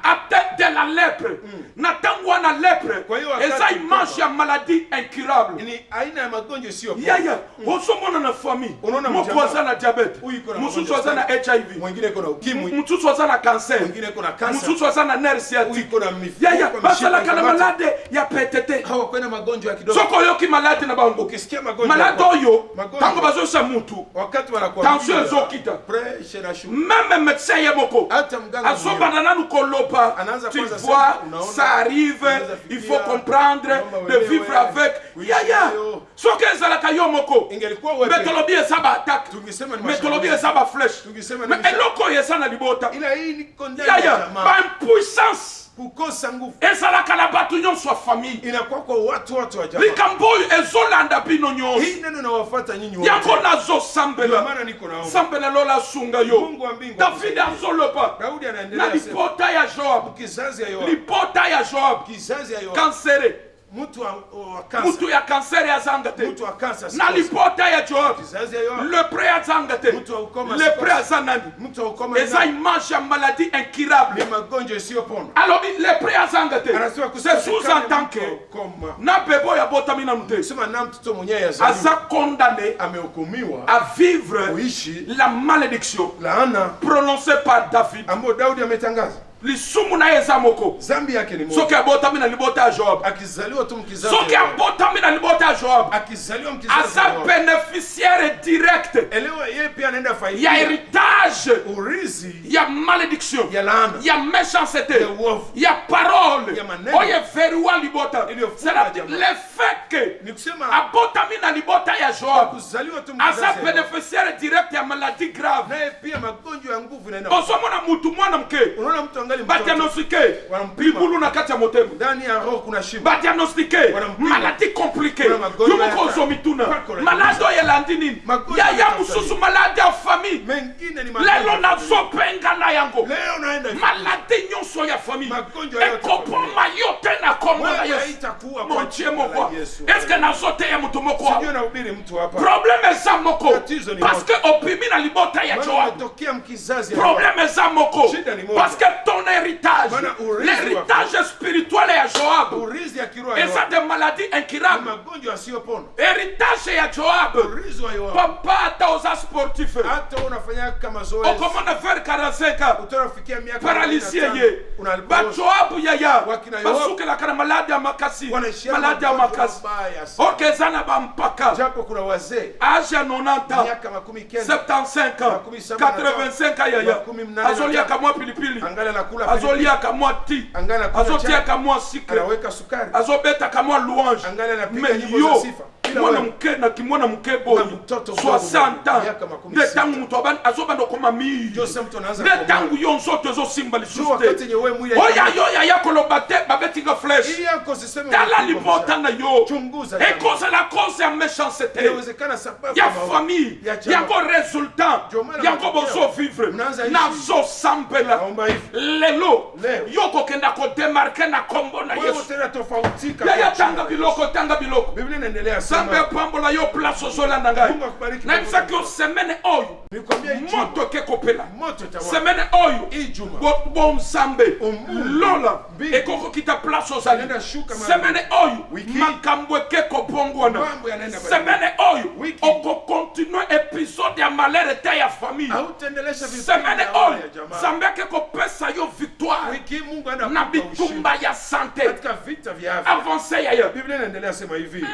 atteint de la lèpre na tango wana lèpre Kwa hiyo wakati eza image ya maladie incurable Ni aina ya magonjwa sio yaya ozomona na famille Unaona moko mjamaa. aza na diabete Huyu iko na mosusu magonjwa aza na hiv mwingine kuna ukimwi, mosusu aza na cancer mwingine kuna kansa, mosusu aza na nerf huyu sciatique kuna mifupa, yaya mishipa basalaka na ikamata. malade ya petete Hawa kwenda magonjwa ya kidogo. soko oyoki malade na bango Ukisikia magonjwa malade ya oyo magonjwa. tango bazosa mutu wakati wanakuambia tension ezokita pressure na shuka, même médecin ye moko hata mganga mwenyewe azobanda nanu koloba Anaanza tu kwanza vois sema, unaona, ça arrive unaweza il fikia, faut comprendre naomba de uelewe, vivre avec kuishi yaya nayo. soki ezalaka yo moko ingelikuwa wewe me tolobi eza baattaque tungesema ni me tolobi mashambulizi. eza baflèche Tungesema me ni mashambulizi. eloko oyo eza na libota ila hii ni kondani yaya ya jamaa baimpuissance kukosa nguvu ezalaka na bato nyonso ya famille inakuwa kwa watu wa jamaa. likambo oyo ezolanda bino nyonso Hii neno nawafuata nyinyi wote. yango Ndio nazosambela maana niko naomba. sambela lola asunga yo Mungu wa mbingu davide atusaidie. azoloba Daudi na anaendelea sema lipota ya joab kizazi ya Yoabu, lipota ya joab kizazi ya Yoabu, kansere mtu wa kansa, mutu ya kansere azanga te mtu wa kansa, na lipota ya joab kizazi ya Yoabu, lepre azanga te Mtu wa ukoma lepre sikosi. aza nani mtu wa ukoma eza image ya maladie incurable ni magonjwa isiyopona. alobi lepre azanga te Anasema c'est sous-entend que koma na bebo ya botami nanu te sema na mtoto mwenyewe yazaliwa aza condamné amehukumiwa à vivre kuishi la malédiction laana prononcée par David. ambayo Daudi ametangaza. lisumu na eza moko zambi yake ni moja. soki abotami na libota ya Joab Akizaliwa tu mkizazi soki ya Yoabu. abotami na libota ya Joab Akizaliwa mkizazi aza ya Yoabu. bénéficiaire direct Elewa yeye pia anaenda ya faida. héritage Urizi ya malédiction ya laana. ya méchanceté Ya uovu. ya parole Ya maneno. oye veriwa libota Iliyofunga c'est-à-dire jamaa. le fait que Ni kusema abotami na libota ya Joab kuzaliwa tu aza mkizazi ya Yoabu. bénéficiaire direct ya maladie grave Naye pia magonjwa ya nguvu inaenda. ozomona mutu mwana mke Unaona mtu angali mtoto. badiagnostike Wanampima. libulu na kati ya motema Ndani ya roho kuna shimo. badiagnostike Wanampima. maladie compliqué Kuna magonjwa yo moko ya ozomituna Pako la maladi oyo elandi nini Magonjwa yaya ya mosusu maladi ya famille Mengine ni lelo nazopenga na yango Leo naenda maladi nyonso ya famille Magonjwa yote ekopoma yo te na kombo na Wewe Yesu haitakuwa kwa montie jina moko la Yesu. eske nazoteya mutu moko Sijui nahubiri mtu hapa. probleme eza moko Tatizo ni parce que opimi na libota ya Maana Joabu umetokea mkizazi ya Yoabu. problème eza moko Shida ni moja. parce que ton héritage Maana urithi l'héritage spirituel ya Joab Urizi ya kiroho ya eza Yoabu. des maladies Ni incurables magonjwa yasiyopona. héritage ya Joab Urizi wa Yoabu. papa ata oza sportif Hata unafanya kama zoezi. okomona vers 45 Utafikia miaka paralysie 45, ye unalipooza. bajoabu yaya Wakina Yoabu. basukelaka na maladi ya makasi Wanaishia maladi ya magonjwa makasi mabaya sana. orke eza na bampaka Japo kuna wazee age ya 90 ans miaka 10 75 ans Makumi saba na tano. 85 ans yaya Makumi mnane na azoliaka mwa pilipili angali anakula pilipili. azoliaka mwa ti Angali anakula chai. azotiaka mwa sikre Anaweka sukari. azobetaka mwa louange Angali anapiga me nyimbo za yo sifa. Bila mwana wewe. mke na kimwana mke boyi Na mtoto mdogo 60 ans miaka makumi nde sita. tangu mutu azobanda okoma mii Jose mtu anaanza nde kuomba. tangu yo nzoto ezosimba Jua lisusu wakati te yenye wewe mwili oya yo yaya koloba te babetinga fleshe ili yako siseme tala unapigwa libota mshale. na yo Chunguza jamaa. ekoze la cause ya méchanceté Inawezekana sababu ya maovu. famille Ya chama. yango résultat Ndio maana yango matokeo. bozovivre Mnaanza ishi. nazosambela Naomba hivi. lelo Leo. yo kokenda kodemarke na kombo na Wewe Yesu tena tofautika. yaya kwa jina tanga la biloko tanga biloko Yesu. Biblia inaendelea zambe sema. pambola yo place ozolanda ngai Mungu akubariki. nayebisaki yo semene oyo Nikwambia hii juma. moto ekekopela Moto tawala. semene oyo Hii juma. bonzambe Omungu. lola Mbingu. ekokokita place ozali Inaenda shuka mara semene oyo Wiki. makambo ekekobongwana Mambo yanaenda badilika. semene oyo Wiki. okokontinue episode ya malere te ya famille Hautaendelesha vipindi semene vya hawa oyo ya jamaa. zambe akekopesa yo victoire Wiki Mungu na anakupa bitumba ushindi ya sante katika vita vya afya. avance yaya Biblia inaendelea sema hivi.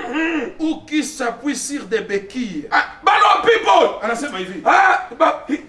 Ou qui s'appuie sur des béquilles. balo people Anasema hivi.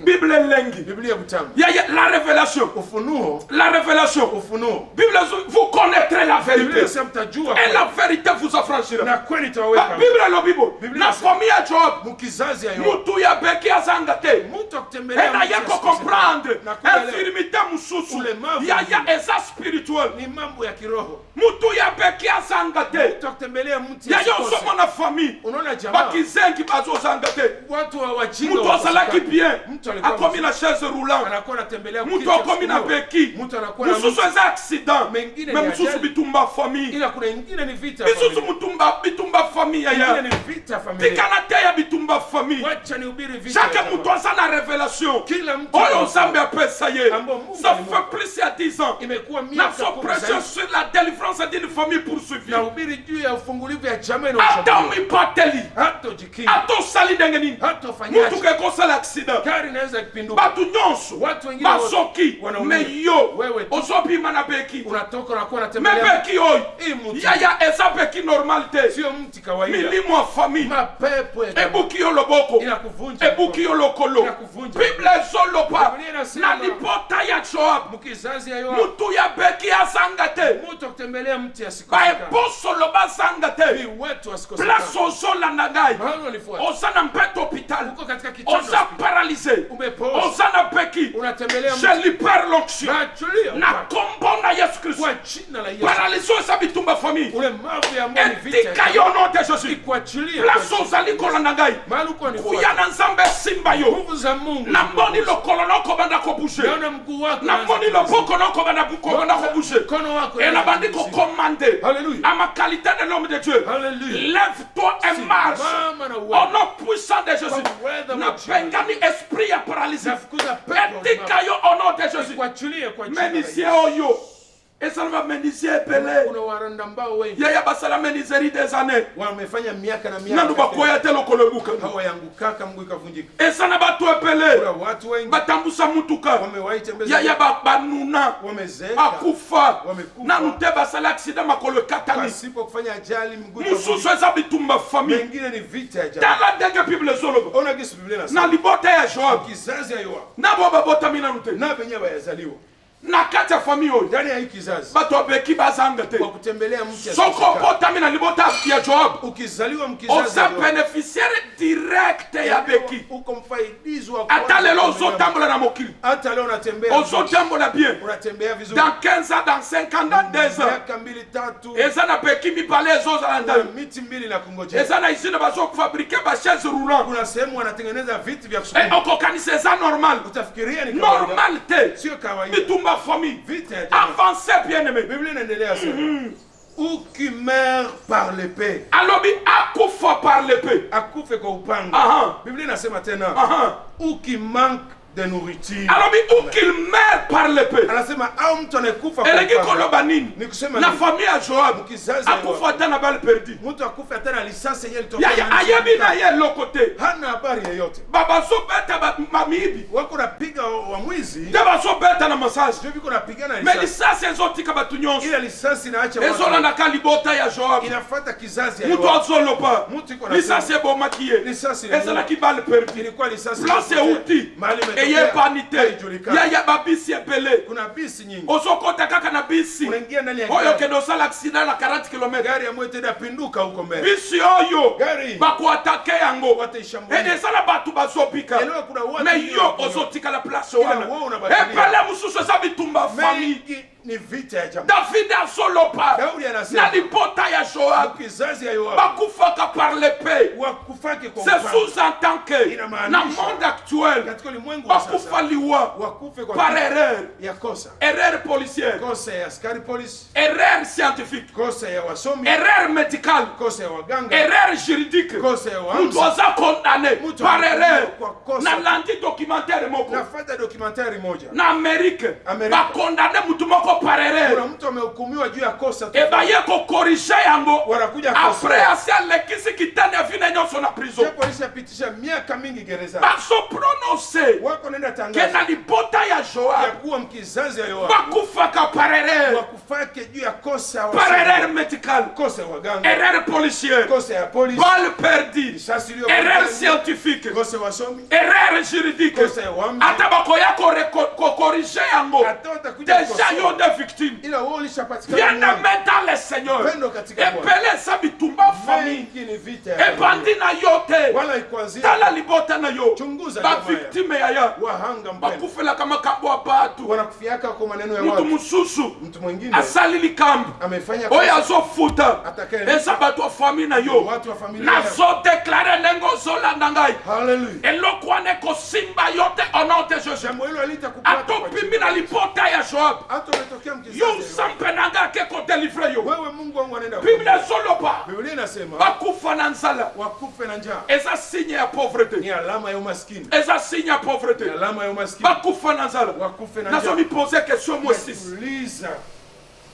bible lengi Biblia mtamu. yaya la révélation Ufunuo. la révélation Ufunuo. bible vous connaîtrez la Biblia vérité inasema mtajua et kweli. la vérité vous affranchira Na kweli itawaweka. bible lo bibo Biblia na inasema. famille ya Job Mukizazi ya Yoabu. mutu ya beki azanga te Mtu akutembelea ena mtu yako asikose. comprendre Na kuelewa. infirmité mususu Ulemavu yaya mwingine. eza spirituel Ni mambo ya kiroho. mutu ya beki azanga te Mtu akutembelea mtu yaya asikose. ozomona famille Unaona jamaa. bakizengi bazozanga te Watu wa wajinga mutu azalaki bien Mtu alikuwa akomi na chaise roulant anakuwa anatembelea mutu kiti cha akomi na kufunua. beki Mtu anakuwa na mususu eza accident Mengine me ni mususu ajali. bitumba famille ila kuna ingine ni vita. bisusu familia. bitumba famille Ingine yaya ni vita familia. tikana te ya bitumba famille Wacha nihubiri vita. chaque ya mutu jamaa. aza na révélation Kila mtu oyo nzambe apesa ye Ambo Mungu ça alimwapa. fait plus ya 10 ans Imekuwa miaka nazo 10 pression zaidi. sur la délivrance d'une famille poursuivie Nahubiri juu ya ufungulivu ya jamaa ata inayoshambulia. omibateli Hata ujikinga. ata osali ndenge nini Hata mutu ufanyaje. kekosala accident Gari inaweza kupinduka. batu nyonso Watu wengine basoki wanaumia. me yo Wewe tu. ozobima na beki Unatoka unakuwa me unatembelea. beki oyo Hii mtu. yaya eza beki normal te Sio mti kawaida. milimo ya famille Mapepo ya jamaa. ebuki yo loboko Inakuvunja. ebuki yo lokolo Inakuvunja. bible ezoloba Biblia inasema. na libota ya Joab Mkizazi ya Yoabu. mutu ya beki azanga te Mtu akutembelea mti asikose. baebosolo bazanga te Ni wetu asikose. place ozolanda ngai Mahali walifuata. oza na mpeto hopital Uko katika kitanda. oza paralysé Umepooza. oza na beki Unatembelea mti. je libère l'onction Naachilia. na kombo na Yesu Kristo Kwa jina la Yesu. paralysé eza bitumba famille Ulemavu ya moyo ni vita. etika yo no te Jésus Kuachilia. place ozali kolanda ngai Mahali uko ni kuya na nzambe esimba yo nguvu za Mungu. namoni lokolo nokobanda kobushe Naona mguu wako. namoni loboko nokobanda kobushe Mkono wako. et nabandi kocommande Alléluia. à ma qualité de l'homme de Dieu Alléluia. lève-toi et marche Simama na au uwe. nom puissant de Jésus Kwa uweza wa napengani esprit ya paralysie Nafukuza pepo. etika yo au nom de Jésus Kuachilia kwa jina la ménicien Yesu. oyo ezala bamenisier epele kuna waranda mbao wengi yaya basala meniseri des années wamefanya miaka na miaka nandu bakoya te lokolo ebuka hawayangukaka mguu ikavunjika. eza na bato epele Kuna watu wengi batambusa mutuka wamewahi tembeza yaya banuna wamezeeka bakufa wamekufa nanu te basala aksida makolo ekatani pasipo kufanya ajali mguu mususu eza bitumba fami mengine ni vita ya ajali. tala ndenge bible ezoloba Ona gisi Biblia na inasema libota ya Joab kizazi ya Yoabu nabo babotami nanu te na benye bayazaliwa na kati ya fami oyo ndani ya hii kizazi bato abeki bazanga te kwa kutembelea mti ya soko obotami na libota ya Joab ukizaliwa mkizazi oza ya Yoabu beneficiaire direct ya beki uko mfaidizi wa ata lelo ozotambola na mokili hata leo unatembea ozotambola bien unatembea vizuri dans 15 ans dans 5 ans dans 2 ans miaka 2-3 eza na beki mibale ezozala na ndayo miti 2 na kungojea. eza na isine bazokufabrike bachaise roulant Kuna sehemu wanatengeneza viti vya kusukuma okokanisa eza normal utafikiria ni kawaida normal te sio kawaida bitumba famille vita ya jamaa. avancé bien aimé Biblia inaendelea sema ou qui meurt par l'épée alobi akufa par l'épée akufe kwa upanga. aha Biblia inasema tena aha ou qui manque de nourriture alobi ou qu'il meurt par l'épée anasema au mtu anayekufa kwa eleki upanga koloba nini ni kusema na nini? famille ya Joab Mkizazi ya akufa Yoabu. ata na balle perdu Mtu akufe hata na lisasi yenyewe ilitokea yaya ndani ya ayebi na serikali. ye lokote Hana habari yoyote babazobeta mamiibi wako napiga wa mwizi te bazobeta na masaji ndio biko napigana me risasi lisasi ezotika bato nyonso ila lisasi inaacha watu ezolandaka libota ya Joab inafuata kizazi ya mutu Yoabu. azoloba Mutu iko na lisasi ebomaki ye Lisasi ni ezalaki balle perdu ilikuwa lisasi place iliyopotea. euti Mahali imetokea, eyebani te haijulikani. yaya babisi ebele Kuna bisi nyingi ozokota kaka na bisi unaingia ndani ya oyo gari kende osala aksida na 40 km gari ya mwete pinduka huko mbele bisi oyo Gari. bakuatake yango wataishambulia ede ezala bato bazobika elewa kuna watu me wengi yo wako- ozotikala place Ila wana wewe unabakilia. epele mosusu eza bitumba famille mengi ni vita ya jamaa. david azoloba Daudi na anasema libota ya Joab kizazi ya Yoabu bakufaka par l'épée wakufake kwa c'est upanga. sous-entend que Inamaanisha. na monde actuel Katika ulimwengu wa bakufa sasa liwa wakufe kwa par kitu erreur ya kosa erreur policière kosa ya askari polisi erreur scientifique kosa ya wasomi erreur médicale kosa ya waganga erreur juridique kosa ya mutu waamzi. aza condamné Mutu par anahukumiwa erreur kwa kosa. na landi documentaire moko Nafata dokumentari moja na Amérique Amerika. bakondamne mutu moko par kuna erreur mtu amehukumiwa juu ya kosa tu. ebaye kokorige yango Wanakuja apres kosoa. asi alekisi kitani ya vina nyonso na prison Japo alishapitisha miaka mingi gerezani bazoprononce wako nenda ke tangaza na libota ya ya Joab kuwa mkizazi ya Yoabu bakufaka par erreur wakufake juu ya kosa ya par wasomi. erreur médicale kosa ya waganga erreur policière kosa ya polisi balle perdue risasi erreur iliyopotea scientifique kosa ya wasomi erreur juridique kosa ya waamzi ata bakoya kokorige yango hata watakuja déjà kukosoa. yo de victime ila wewe ulishapatikana bien mwana. aimé dans le Seigneur Pendo katika Bwana. epele eza bitumba famille Mengi ni vita ya ebandi na yo te wala ikuanzia tala libota na yo Chunguza jamaa ya. bavictime yaya wahanga mpendo bakufelaka makambo ya bato wanakufiaka kwa maneno ya mutu watu mosusu mtu mwingine asali likambo amefanya oyo kosa azofuta Atakaye- eza bato ya famille na yo watu wa familia yao. nazodeklare ndenge ozolanda ngai Hallelujah. eloko wana ekosimba yo te au nom de Jésus Jambo hilo alitakupata kwa atopimi jina. na libota ya Joab Hata umetokea mkizazi yo ya Yoabu. nzambe na ngai ake kodelivre yo Wewe Mungu wangu anaenda biblia ezoloba Biblia inasema bakufa na nzala wakufe na njaa eza signe ya ni pauvreté alama ya umaskini eza signe ya ni pauvreté alama ya umaskini bakufa na nzala wakufe na njaa nazomipose question mo 6 najiuliza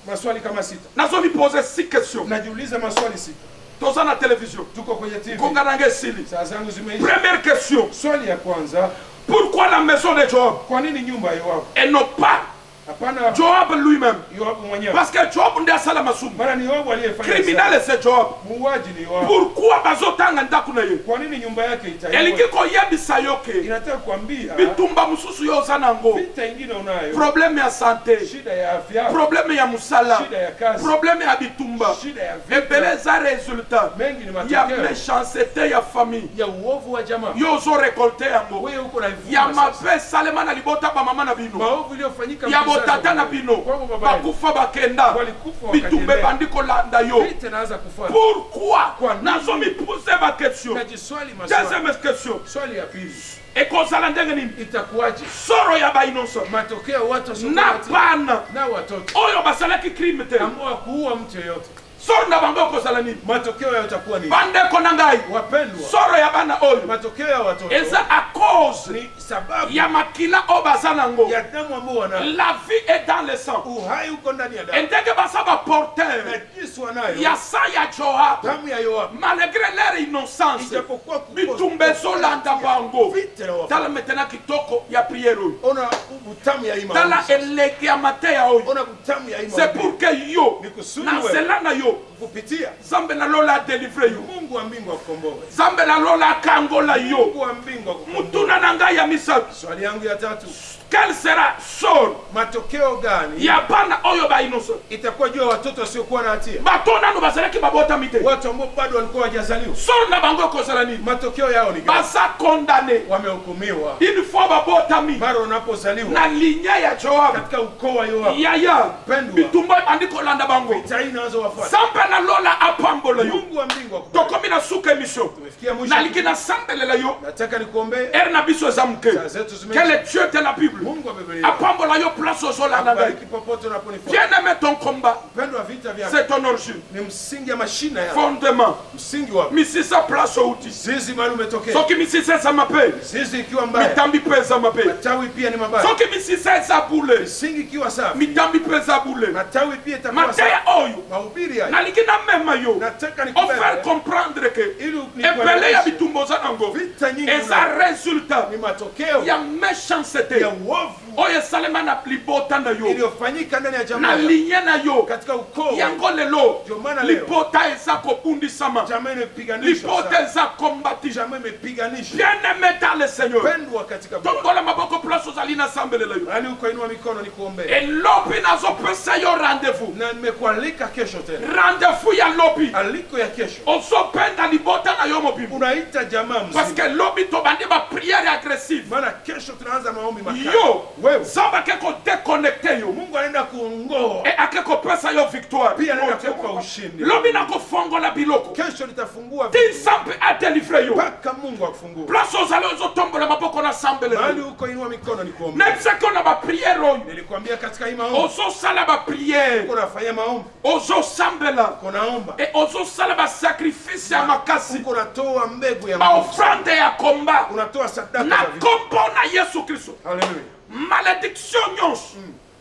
maswali kama sita nazomipose 6 question najiuliza maswali sita toza na télévision tuko kwenye TV konga nange esili saa zangu zimeisha première question swali ya kwanza pourquoi la maison de Joab kwa nini nyumba ya Yoabu et non pas hapana Joab lui-même Yoabu mwenyewe parce que Joab nde asala masumu maana ni Yoabu aliyefanya criminel c'est Joab muuaji ni Yoabu pourquoi bazotanga ndaku na ye kwa nini nyumba yake elingi itaiwa koyebisa yo ke inataka kuambia bitumba mosusu yo oza nango vita ingine unayo problème ya santé shida ya afya problème ya musala shida ya kazi problème ya bitumba shida ya vita ebele eza resultat mengi ni ya matokeo méchanceté ya famille ya uovu wa jamaa yo ozorekolte yango wewe uko na ya mabe esalema na libota bamama na bino maovu iliyofanyika ya mkizazi botata na wa bino kwao baba yenu. bakufa bakenda Walikufa bitumba wakajiendea. ebandi kolanda yo vita inaanza kufuata pourquoi Kwa nini? nazomipose baquestion najiswali maswali deuxième question swali ya pili ekozala ndenge nini itakuwaje soro ya bainocent matokeo watu wasio na hatia bana na watoto oyo basalaki crime te ambao kuua mtu yeyote soro na bango ekozala nini matokeo yao itakuwa nini bandeko na ngai wapendwa soro ya bana oyo matokeo ya watoto eza à cause Ni sababu ya makila o bazanango. ya damu ambayo wana. La vie est dans le sang. Uhai uko ndani ya damu. Endenge basaba porteur Na jinsi wanayo. ya sa ya Joab. Damu ya Yoabu. Malgré leur innocence, Ijapokuwa bitumbezo landa bango. vite na wafa. Tala maintenant kitoko ya prière. Ona utamu ya imani. Tala eleke ya mate ya oyo. Ona utamu ya imani. C'est pour que yo Ni kusudi na wewe. zelana yo Kupitia Zambe na lola délivrer yo. Mungu wa mbingu akukomboe. Zambe na lola kangola yo. Mungu wa mbingu akukomboe. Mutuna na ngai ya misato. Swali yangu ya tatu. Quel sera sort Matokeo gani ya bana oyo ba innocent? itakuwa juu ya watoto wasiokuwa na hatia? Batona no bazalaki babota mite. Watu ambao bado walikuwa hawajazaliwa. Sort na bango kozala nini? Matokeo yao ni gani? Basa condamné. Wamehukumiwa. Une fois babota mi. Mara unapozaliwa Na linya ya Joab. katika ukoo wa Yoabu. Yaya. Pendwa. Bitumba andiko landa bango. Vita hii inaanza wafuata. Zambe na lola apambola yo. Mungu wa mbingu akukomboe. Tokomi na suka emission. Tumefikia mwisho. Na likina sambelela yo. Nataka nikuombee. Erna biso zamke. Saa zetu zimeisha. Quel est Dieu de la Bible? Mungu wa Biblia. Apambola yo place au sol la Bariki popote unaponifuata. Bien-aimé, ton combat, Pendwa, vita vyako c'est ton origine. ni msingi ya mashina yako. Fondement. Msingi wako. Misisa place au outil. Zizi mahali umetokea. Soki misisa za mape. Zizi ikiwa mbaya. Mitambi pesa mape. Matawi pia ni mabaya. Soki misisa za bule. Msingi ikiwa safi. Mitambi pesa bule. Matawi pia itakuwa safi. Mateya oyo. Mahubiri haya. Nalikina mema yo. Nataka On nikubebe. fait comprendre que Ili epele ya bitumbo za nango. vita nyingi Et ça résultat ni matokeo ya méchanceté. ya uovu Oyo salema na libota na yo. iliyofanyika ndani ya Na jamaa linye na yo. katika ukoo. Yango lelo. Ndio maana leo Libota eza kobundisama. jamaa imepiganishwa Libota sana. eza kombati. Jamaa imepiganishwa. Bien-aimé dans le Seigneur. Pendwa katika Bwana. Tongola maboko place ozali na sambelela yo. Hali uko inua mikono nikuombee. Elobi nazopesa yo rendez-vous. Na nimekualika kesho tena. Rendez-vous ya lobi. Aliko ya kesho. Ozopenda libota na yo mobibu. Unaita jamaa Parce mzima. que lobi tobandi ba prière agressive. Maana kesho tunaanza maombi makali. Yo, Wewe. zamba keko déconnecté yo. Mungu anaenda kuongoa. Et akeko pesa yo victoire. Pia anaenda kukupa ushindi. Lobi na kofongola biloko. Kesho nitafungua Ti sampe a délivrer yo. mpaka Mungu akufungue. Place ozali ozotombola maboko na sambelela Mahali yo. uko inua mikono nikuombee. Nebiseko na ba prière oyo. Nilikwambia katika hii maombi. Ozosala ba prière. Uko nafanya maombi. Ozosambela. Uko naomba. Et ozosala ba sacrifice ya makasi. Uko natoa mbegu ya Ba maombi. offrande ya combat. Unatoa sadaka Na za vita. kombo na Yesu Kristo. Haleluya. Malédiction nyonso.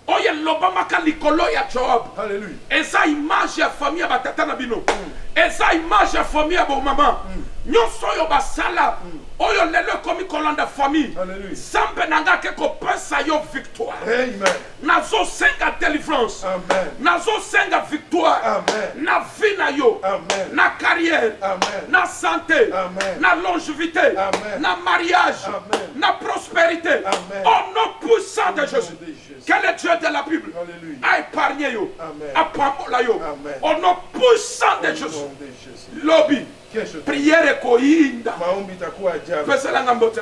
Oyo elobamaka likolo ya Joab. Haleluya. Eza image ya famille ya batata na bino. Eza image ya famille ya bomama. Nyonso oyo basala. Oyo lelo ekomi kolanda famille. Haleluya. Zambe nanga ke kopesa yo victoire. Amen. Nazosenga délivrance. Amen. Nazosenga victoire. Amen. Na vie na yo. Amen. Na carrière. Amen. Na santé. Amen. Na longévité. Amen. Na mariage. Amen. Na prospérité. Amen. Au nom puissant de Au nom Jésus. de Jésus. Quel est Dieu de la Bible? Alléluia. A épargné yo. Amen. A pambola yo. Amen. Au nom puissant de Au Jésus. nom de Jésus. Lobby. Kesho Prière ekoyinda. maombi itakuwa ajabu. Pesa la ngambote.